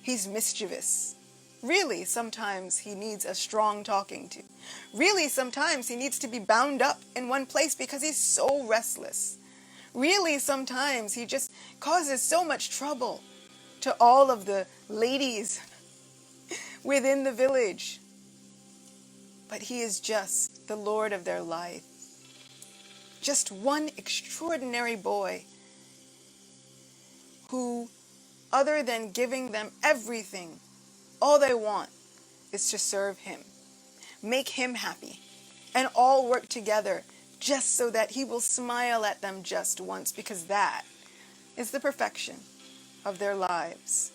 he's mischievous. Really, sometimes he needs a strong talking to. Really, sometimes he needs to be bound up in one place because he's so restless. Really, sometimes he just causes so much trouble to all of the ladies within the village. But he is just the Lord of their life. Just one extraordinary boy who, other than giving them everything, all they want is to serve him, make him happy, and all work together just so that he will smile at them just once, because that is the perfection of their lives.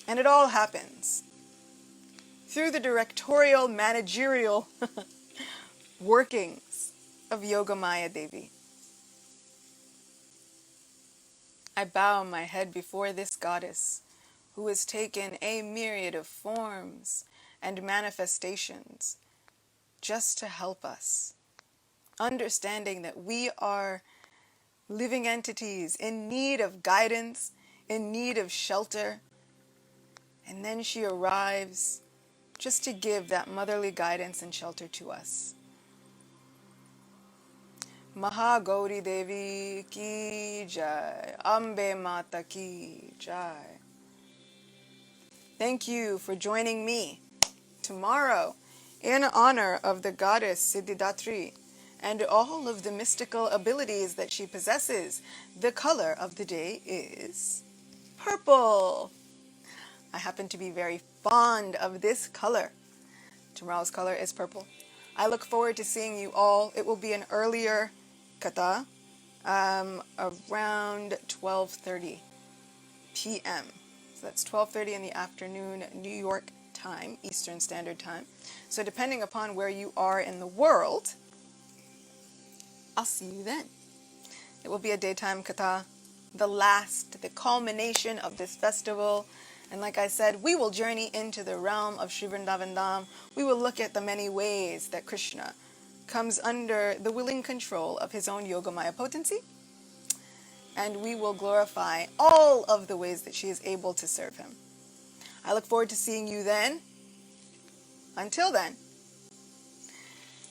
And it all happens through the directorial, managerial workings of Yoga Maya Devi. I bow my head before this goddess who has taken a myriad of forms and manifestations just to help us, understanding that we are living entities in need of guidance, in need of shelter. And then she arrives just to give that motherly guidance and shelter to us. Maha Gauri Devi ki jai, Ambe Mata ki jai. Thank you for joining me tomorrow in honor of the goddess Siddhidatri and all of the mystical abilities that she possesses. The color of the day is purple. I happen to be very fond of this color. Tomorrow's color is purple. I look forward to seeing you all. It will be an earlier katha, around 12:30 p.m. So that's 12:30 in the afternoon, New York time, Eastern Standard Time. So depending upon where you are in the world, I'll see you then. It will be a daytime katha, the culmination of this festival. And like I said, we will journey into the realm of Sri Vrindavan Dham. We will look at the many ways that Krishna comes under the willing control of his own Yogamaya potency. And we will glorify all of the ways that she is able to serve him. I look forward to seeing you then. Until then,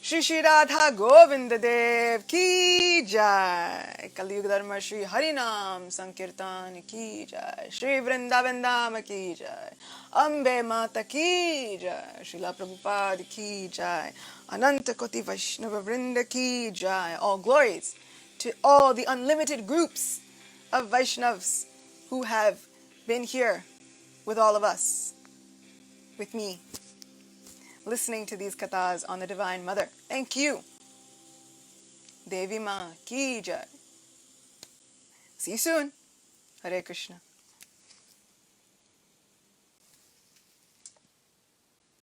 Shri Shri Radha Govinda Dev Ki Jai. Kali Yuga Dharma Shri Harinam Sankirtan Ki Jai. Shri Vrindavan Dhama Ki Jai. Ambe Mata Ki Jai. Srila Prabhupada Ki Jai. Ananta Koti Vaishnava Vrinda Ki Jai. All glories to all the unlimited groups of Vaishnavas who have been here with all of us, with me, listening to these kathas on the Divine Mother. Thank you. Devi Ma Ki Jai. See you soon. Hare Krishna.